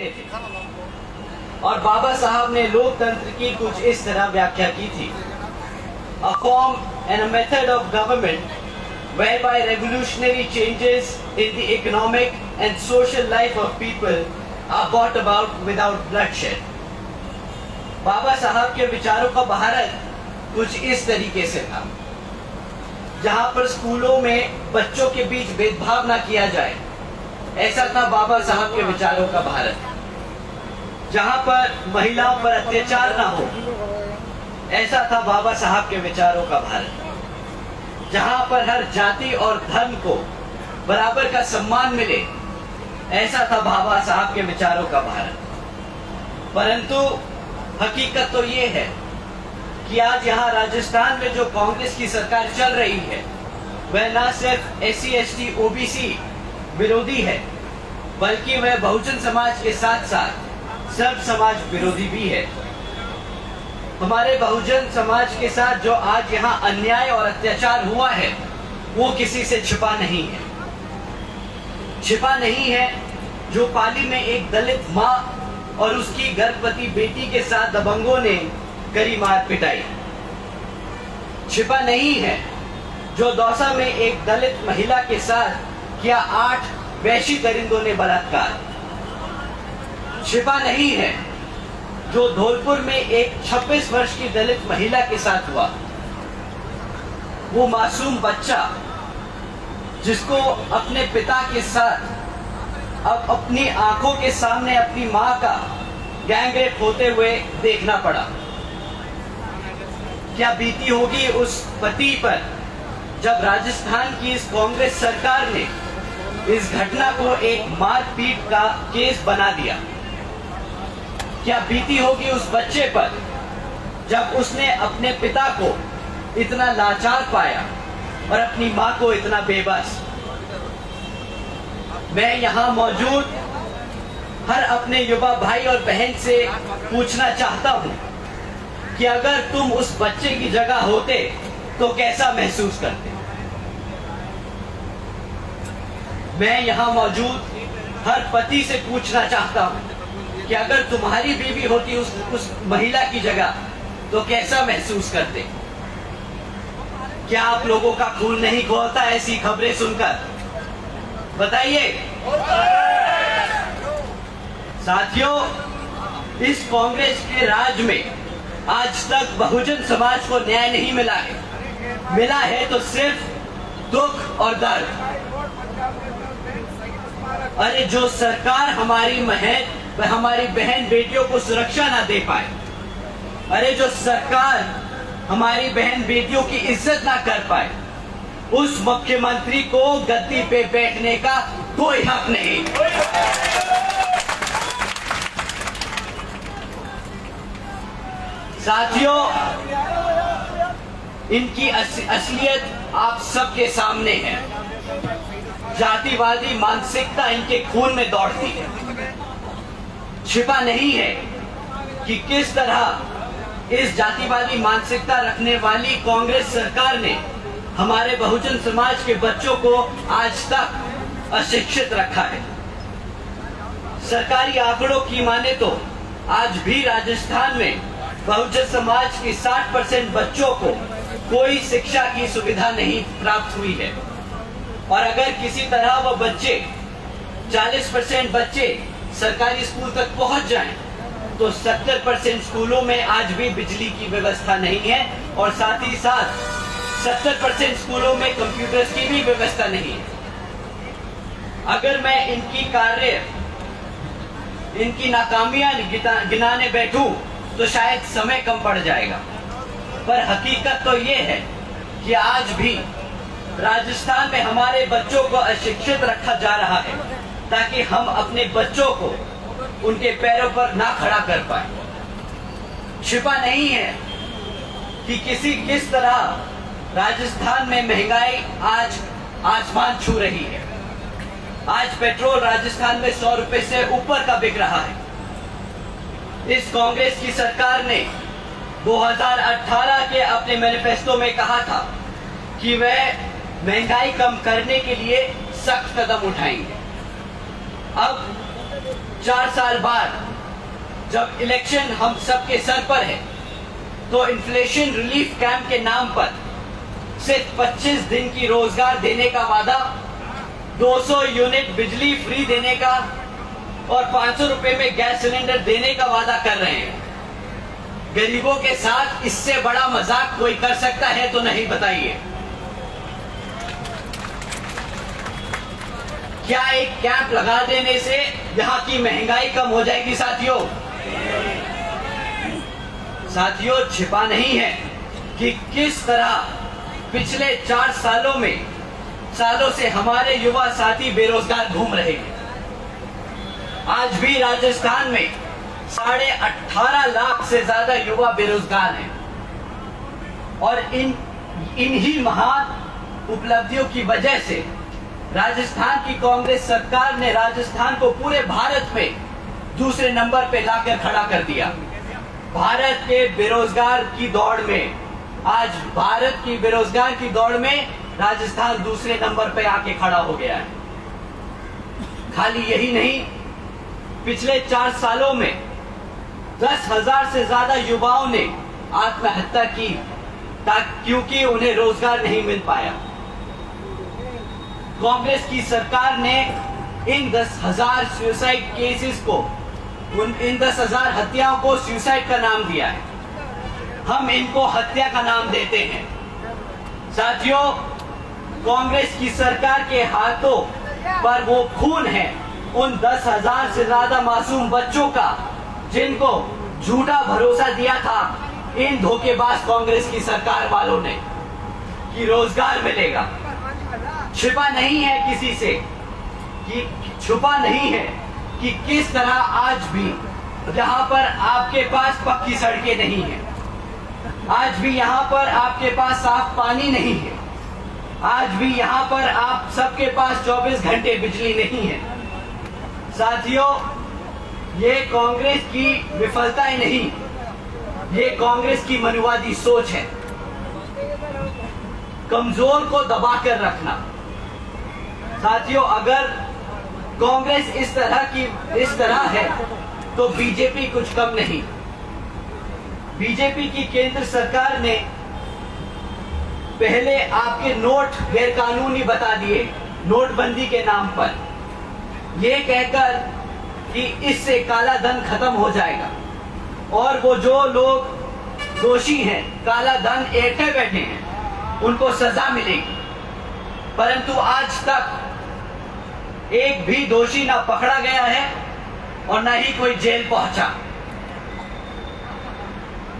होते थे। और बाबा साहब ने लोकतंत्र की कुछ इस तरह व्याख्या की थी: a form and a method of government whereby revolutionary changes in the economic and social life of people are brought about without bloodshed। बाबा साहब के विचारों का भारत कुछ इस तरीके से था, जहां पर स्कूलों में बच्चों के बीच भेदभाव ना किया जाए, ऐसा था बाबा साहब के विचारों का भारत। जहां पर महिलाओं पर अत्याचार ना हो, ऐसा था बाबा साहब के विचारों का भारत। जहां पर हर जाति और धर्म को बराबर का सम्मान मिले, ऐसा था बाबा साहब के विचारों का भारत। परंतु हकीकत तो ये है कि आज यहाँ राजस्थान में जो कांग्रेस की सरकार चल रही है, वह न सिर्फ SC ST OBC विरोधी है, बल्कि वह बहुजन समाज के साथ साथ सर्व समाज विरोधी भी है। हमारे बहुजन समाज के साथ जो आज यहाँ अन्याय और अत्याचार हुआ है, वो किसी से छिपा नहीं है। छिपा नहीं है जो पाली में एक दलित माँ और उसकी गर्भवती बेटी के साथ दबंगों ने करी मार पिटाई। छिपा नहीं है जो दौसा में एक दलित महिला के साथ किया 8 वैशी दरिंदों ने बलात्कार। छिपा नहीं है जो धौलपुर में एक 26 वर्ष की दलित महिला के साथ हुआ। वो मासूम बच्चा जिसको अपने पिता के साथ अब अपनी आंखों के सामने अपनी मां का गैंगरेप होते हुए देखना पड़ा। क्या बीती होगी उस पति पर जब राजस्थान की इस कांग्रेस सरकार ने इस घटना को एक मारपीट का केस बना दिया। क्या बीती होगी उस बच्चे पर जब उसने अपने पिता को इतना लाचार पाया और अपनी मां को इतना बेबस। मैं यहां मौजूद हर अपने युवा भाई और बहन से पूछना चाहता हूं कि अगर तुम उस बच्चे की जगह होते तो कैसा महसूस करते। मैं यहां मौजूद हर पति से पूछना चाहता हूं कि अगर तुम्हारी बीवी होती उस महिला की जगह तो कैसा महसूस करते। क्या आप लोगों का खून नहीं खौलता ऐसी खबरें सुनकर? बताइए। साथियों, इस कांग्रेस के राज में आज तक बहुजन समाज को न्याय नहीं मिला है। मिला है तो सिर्फ दुख और दर्द। अरे जो सरकार हमारी हमारी बहन बेटियों को सुरक्षा ना दे पाए, अरे जो सरकार हमारी बहन बेटियों की इज्जत ना कर पाए, उस मुख्यमंत्री को गद्दी पे बैठने का कोई हक नहीं। साथियों, इनकी असलियत आप सबके सामने है। जातिवादी मानसिकता इनके खून में दौड़ती है। छिपा नहीं है कि किस तरह इस जातिवादी मानसिकता रखने वाली कांग्रेस सरकार ने हमारे बहुजन समाज के बच्चों को आज तक अशिक्षित रखा है। सरकारी आंकड़ों की माने तो आज भी राजस्थान में बहुजन समाज के 60% बच्चों को कोई शिक्षा की सुविधा नहीं प्राप्त हुई है। और अगर किसी तरह वह बच्चे 40% बच्चे सरकारी स्कूल तक पहुंच जाएं, तो 70% स्कूलों में आज भी बिजली की व्यवस्था नहीं है और साथ ही साथ 70% स्कूलों में कंप्यूटर्स की भी व्यवस्था नहीं है। अगर मैं इनकी नाकामियां गिनाने बैठूं तो शायद समय कम पड़ जाएगा, पर हकीकत तो ये है कि आज भी राजस्थान में हमारे बच्चों को अशिक्षित रखा जा रहा है ताकि हम अपने बच्चों को उनके पैरों पर ना खड़ा कर पाए। छिपा नहीं है कि किस तरह राजस्थान में महंगाई आज आसमान छू रही है। आज पेट्रोल राजस्थान में 100 रुपए से ऊपर का बिक रहा है। इस कांग्रेस की सरकार ने 2018 के अपने मैनिफेस्टो में कहा था कि वह महंगाई कम करने के लिए सख्त कदम उठाएंगे। अब 4 साल बाद जब इलेक्शन हम सबके सर पर है, तो इन्फ्लेशन रिलीफ कैंप के नाम पर सिर्फ 25 दिन की रोजगार देने का वादा, 200 यूनिट बिजली फ्री देने का और 500 रुपए में गैस सिलेंडर देने का वादा कर रहे हैं। गरीबों के साथ इससे बड़ा मजाक कोई कर सकता है तो नहीं, बताइए। क्या एक कैंप लगा देने से यहां की महंगाई कम हो जाएगी? साथियों, छिपा नहीं है कि किस तरह पिछले 4 सालों से हमारे युवा साथी बेरोजगार घूम रहे हैं। आज भी राजस्थान में 18.5 लाख से ज्यादा युवा बेरोजगार हैं और इन्हीं महान उपलब्धियों की वजह से राजस्थान की कांग्रेस सरकार ने राजस्थान को पूरे भारत में दूसरे नंबर पे लाकर खड़ा कर दिया। भारत के बेरोजगार की दौड़ में, आज भारत की बेरोजगार की दौड़ में राजस्थान दूसरे नंबर पे आके खड़ा हो गया है। खाली यही नहीं, पिछले 4 सालों में 10,000 से ज्यादा युवाओं ने आत्महत्या की क्योंकि उन्हें रोजगार नहीं मिल पाया। कांग्रेस की सरकार ने इन 10,000 सुसाइड केसेस को, इन 10,000 हत्याओं को सुसाइड का नाम दिया है। हम इनको हत्या का नाम देते हैं। साथियों, कांग्रेस की सरकार के हाथों पर वो खून है उन 10,000 से ज्यादा मासूम बच्चों का जिनको झूठा भरोसा दिया था इन धोखेबाज कांग्रेस की सरकार वालों ने कि रोजगार मिलेगा। छिपा नहीं है किसी से कि छुपा नहीं है कि किस तरह आज भी जहां पर आपके पास पक्की सड़कें नहीं है, आज भी यहां पर आपके पास साफ पानी नहीं है, आज भी यहां पर आप सबके पास 24 घंटे बिजली नहीं है। साथियों, ये कांग्रेस की विफलताएं नहीं, ये कांग्रेस की मनुवादी सोच है। कमजोर को दबाकर रखना। साथियों, अगर कांग्रेस इस तरह है तो बीजेपी कुछ कम नहीं। बीजेपी की केंद्र सरकार ने पहले आपके नोट गैरकानूनी बता दिए नोटबंदी के नाम पर, यह कहकर कि इससे काला धन खत्म हो जाएगा और वो जो लोग दोषी हैं, काला धन ऐंठे बैठे हैं, उनको सजा मिलेगी। परंतु आज तक एक भी दोषी ना पकड़ा गया है और ना ही कोई जेल पहुंचा।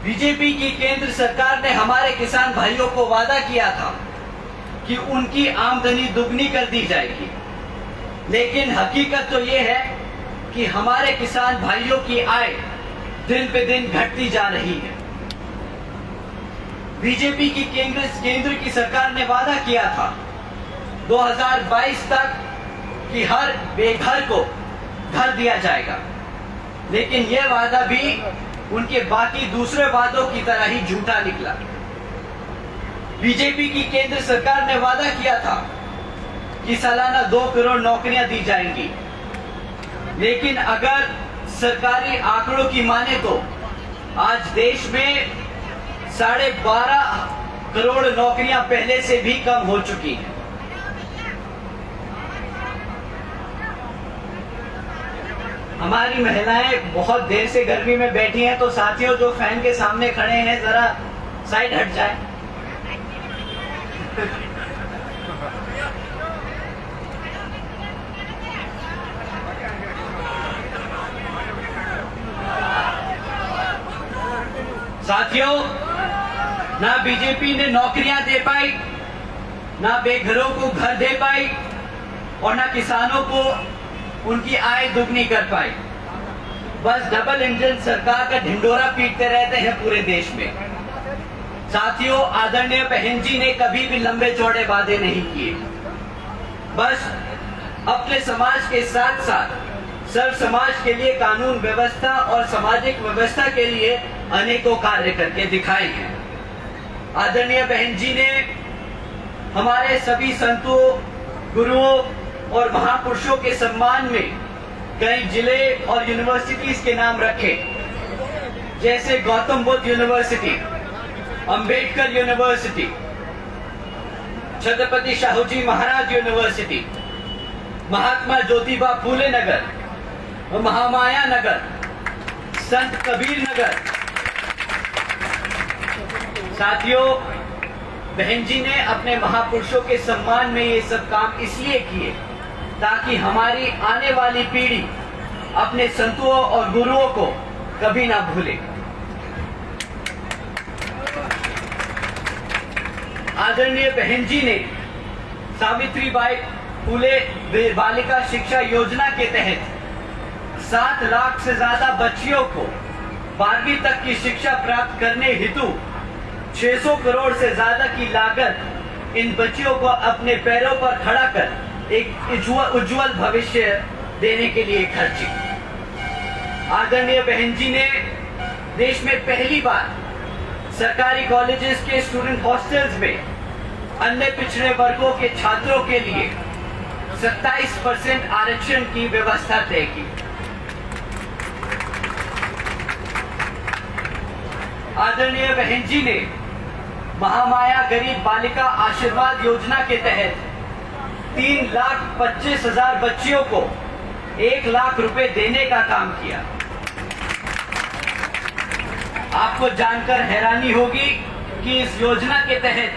बीजेपी की केंद्र सरकार ने हमारे किसान भाइयों को वादा किया था कि उनकी आमदनी दुगनी कर दी जाएगी, लेकिन हकीकत तो ये है कि हमारे किसान भाइयों की आय दिन पे दिन घटती जा रही है। बीजेपी की केंद्र की सरकार ने वादा किया था 2022 तक कि हर बेघर को घर दिया जाएगा, लेकिन यह वादा भी उनके बाकी दूसरे वादों की तरह ही झूठा निकला। बीजेपी की केंद्र सरकार ने वादा किया था कि सालाना 2 करोड़ नौकरियां दी जाएंगी, लेकिन अगर सरकारी आंकड़ों की माने तो आज देश में 12.5 करोड़ नौकरियां पहले से भी कम हो चुकी हैं। हमारी महिलाएं बहुत देर से गर्मी में बैठी हैं, तो साथियों जो फैन के सामने खड़े हैं जरा साइड हट जाए। साथियों, ना बीजेपी ने नौकरियां दे पाई, ना बेघरों को घर दे पाई और ना किसानों को उनकी आय दुगनी कर पाई। बस डबल इंजन सरकार का ढिंडोरा पीटते रहते हैं पूरे देश में। साथियों, आदरणीय बहन जी ने कभी भी लंबे चौड़े वादे नहीं किए, बस अपने समाज के साथ साथ सर्व समाज के लिए कानून व्यवस्था और सामाजिक व्यवस्था के लिए अनेकों कार्य करके दिखाए हैं। आदरणीय बहन जी ने हमारे सभी संतों, गुरुओं और महापुरुषों के सम्मान में कई जिले और यूनिवर्सिटीज के नाम रखे, जैसे Gautam Buddha university, Ambedkar university, Chhatrapati Shahuji Maharaj university, Mahatma Jyotiba Phule नगर, महामाया नगर, संत कबीर नगर। साथियों, बहन जी ने अपने महापुरुषों के सम्मान में ये सब काम इसलिए किए ताकि हमारी आने वाली पीढ़ी अपने संतों और गुरुओं को कभी ना भूले। आदरणीय बहन जी ने सावित्रीबाई फूले बालिका शिक्षा योजना के तहत 7 लाख से ज्यादा बच्चियों को 12वीं तक की शिक्षा प्राप्त करने हेतु 600 करोड़ से ज्यादा की लागत इन बच्चियों को अपने पैरों पर खड़ा कर एक उज्जवल भविष्य देने के लिए खर्ची। आदरणीय बहन जी ने देश में पहली बार सरकारी कॉलेजेस के स्टूडेंट हॉस्टल्स में अन्य पिछड़े वर्गों के छात्रों के लिए 27% आरक्षण की व्यवस्था तय की। आदरणीय बहन जी ने महामाया गरीब बालिका आशीर्वाद योजना के तहत 3,25,000 बच्चियों को 1 लाख रुपए देने का काम किया। आपको जानकर हैरानी होगी कि इस योजना के तहत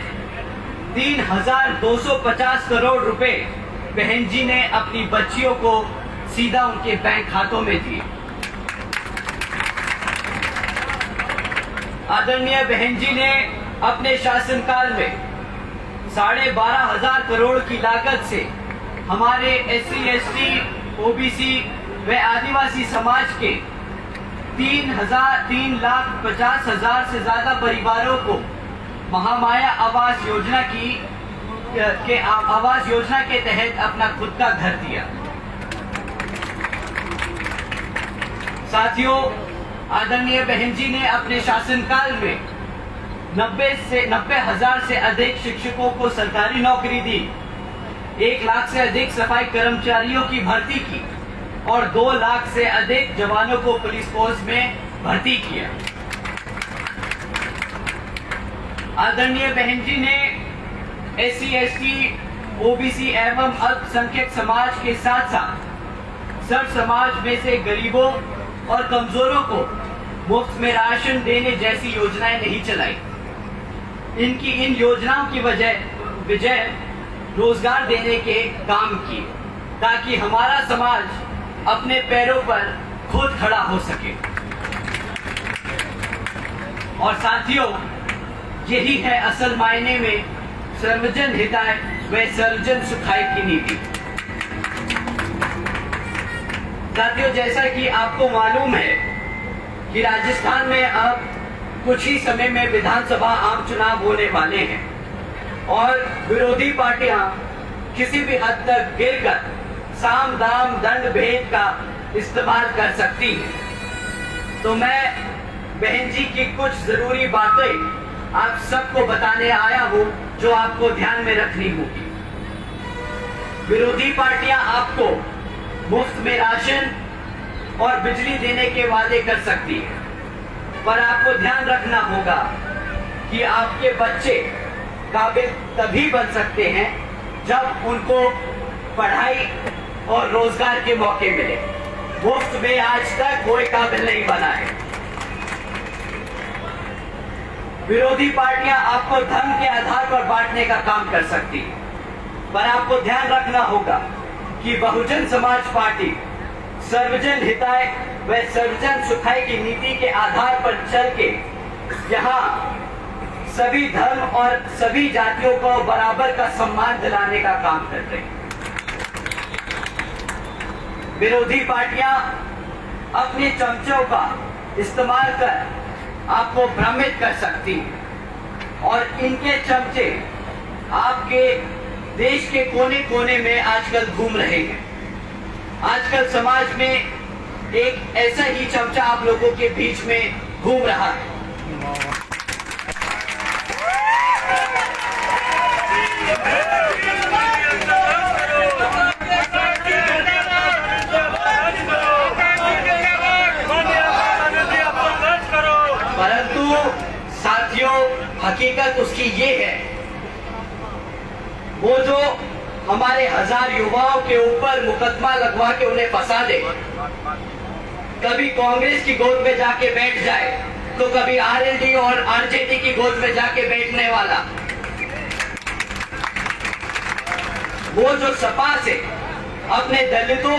3,250 करोड़ रुपए बहन जी ने अपनी बच्चियों को सीधा उनके बैंक खातों में दिए। आदरणीय बहन जी ने अपने शासनकाल में 12,500 करोड़ की लागत से हमारे SC, ST, OBC व आदिवासी समाज के 3,50,000 से ज्यादा परिवारों को महामाया आवास योजना के तहत अपना खुद का घर दिया। साथियों, आदरणीय बहन जी ने अपने शासनकाल में 90,000 से अधिक शिक्षकों को सरकारी नौकरी दी, 1 लाख से अधिक सफाई कर्मचारियों की भर्ती की और 2 लाख से अधिक जवानों को पुलिस फोर्स में भर्ती किया। आदरणीय बहन जी ने SC, ST, OBC एवं अल्पसंख्यक समाज के साथ साथ सर्व समाज में से गरीबों और कमजोरों को मुफ्त में राशन देने जैसी योजनाएं नहीं चलाई। इनकी इन योजनाओं की वजह रोजगार देने के काम किए ताकि हमारा समाज अपने पैरों पर खुद खड़ा हो सके। और साथियों, यही है असल मायने में सर्वजन हिताय व सर्वजन सुखाय की नीति। साथियों, जैसा कि आपको मालूम है कि राजस्थान में अब कुछ ही समय में विधानसभा आम चुनाव होने वाले हैं और विरोधी पार्टियां किसी भी हद तक गिरकर साम दाम दंड भेद का इस्तेमाल कर सकती हैं। तो मैं बहन जी की कुछ जरूरी बातें आप सबको बताने आया हूं जो आपको ध्यान में रखनी होगी। विरोधी पार्टियां आपको मुफ्त में राशन और बिजली देने के वादे कर सकती है, पर आपको ध्यान रखना होगा कि आपके बच्चे काबिल तभी बन सकते हैं जब उनको पढ़ाई और रोजगार के मौके मिले। मुफ्त में आज तक कोई काबिल नहीं बना है। विरोधी पार्टियां आपको धर्म के आधार पर बांटने का काम कर सकती है, पर आपको ध्यान रखना होगा कि बहुजन समाज पार्टी सर्वजन हिताय व सर्वजन सुखाय की नीति के आधार पर चल के यहाँ सभी धर्म और सभी जातियों को बराबर का सम्मान दिलाने का काम कर रही है। विरोधी पार्टियां अपने चमचों का इस्तेमाल कर आपको भ्रमित कर सकती हैं और इनके चमचे आपके देश के कोने कोने में आजकल घूम रहे हैं। आजकल समाज में एक ऐसा ही चमचा आप लोगों के बीच में घूम रहा है। हकीकत उसकी ये है, वो जो हमारे 1000 युवाओं के ऊपर मुकदमा लगवा के उन्हें फंसा दे, कभी कांग्रेस की गोद में जाके बैठ जाए तो कभी आरएलडी और आरजेडी की गोद में जाके बैठने वाला, वो जो सपा से अपने दलितों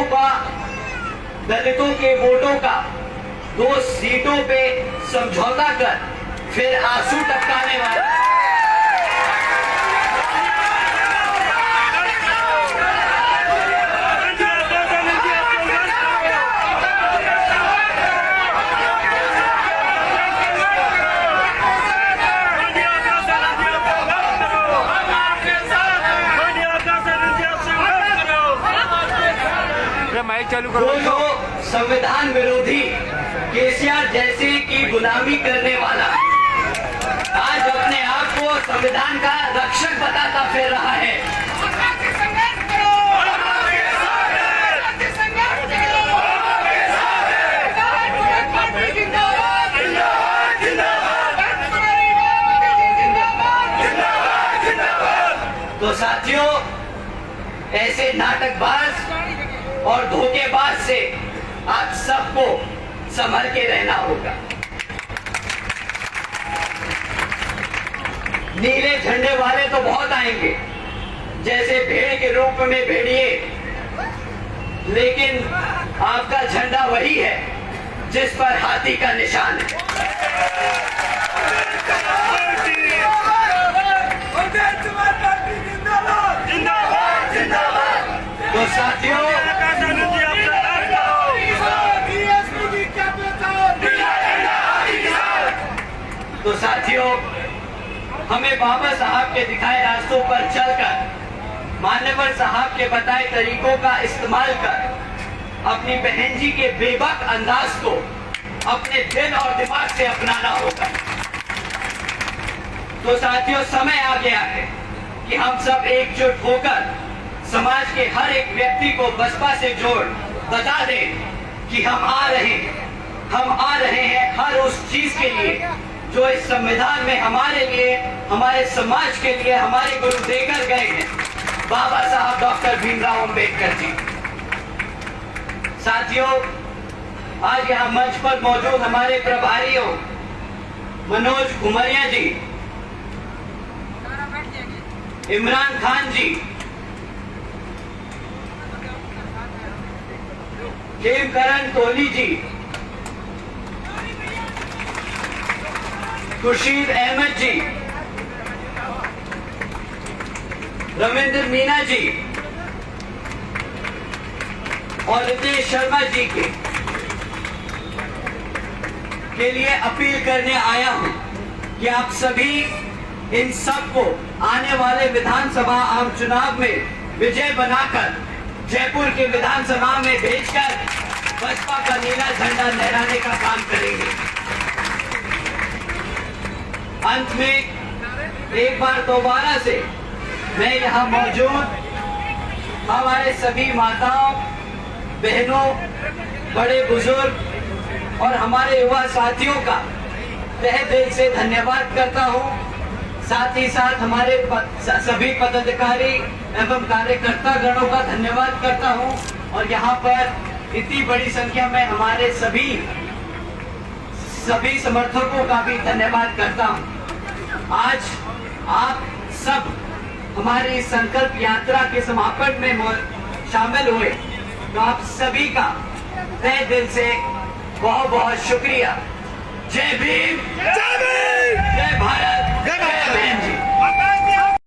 के वोटों का 2 सीटों पे समझौता कर फिर आंसू टपकाने वाला, वो जो संविधान विरोधी केसीआर जैसे की गुलामी करने वाला आज अपने आप को संविधान का रक्षक बताता फिर रहा है। तो साथियों, ऐसे नाटकबाज और धोखेबाज से आप सबको संभल के रहना होगा। नीले झंडे वाले तो बहुत आएंगे, जैसे भेड़ के रूप में भेड़िए, लेकिन आपका झंडा वही है जिस पर हाथी का निशान है। तो साथियों, हमें बाबा साहब के दिखाए रास्तों पर चलकर, मान्यवर साहब के बताए तरीकों का इस्तेमाल कर अपनी बहन जी के बेबाक अंदाज को अपने दिल और दिमाग से अपनाना होगा। तो साथियों, समय आ गया है कि हम सब एकजुट होकर समाज के हर एक व्यक्ति को बसपा से जोड़ बता दें कि हम आ रहे हैं हर उस चीज के लिए जो इस संविधान में हमारे लिए, हमारे समाज के लिए हमारे गुरु देकर गए हैं, बाबा साहब डॉक्टर भीमराव अंबेडकर जी। साथियों, आज यहाँ मंच पर मौजूद हमारे प्रभारियों मनोज कुमरिया जी, इमरान खान जी, हेमकरण तोली जी, खुर्शीद अहमद जी, रविंद्र मीना जी और रितेश शर्मा जी के लिए अपील करने आया हूं कि आप सभी इन सबको आने वाले विधानसभा आम चुनाव में विजय बनाकर जयपुर के विधानसभा में भेजकर बसपा का नीला झंडा लहराने का काम करेंगे। अंत में एक बार दोबारा से मैं यहाँ मौजूद हमारे सभी माताओं, बहनों, बड़े बुजुर्ग और हमारे युवा साथियों का तहे दिल से धन्यवाद करता हूँ। साथ ही साथ हमारे सभी पदाधिकारी एवं कार्यकर्ता गणों का धन्यवाद करता हूँ और यहाँ पर इतनी बड़ी संख्या में हमारे सभी समर्थकों का भी धन्यवाद करता हूँ। आज आप सब हमारी संकल्प यात्रा के समापन में शामिल हुए, तो आप सभी का तहे दिल से बहुत बहुत शुक्रिया। जय भीम, जय भारत, जय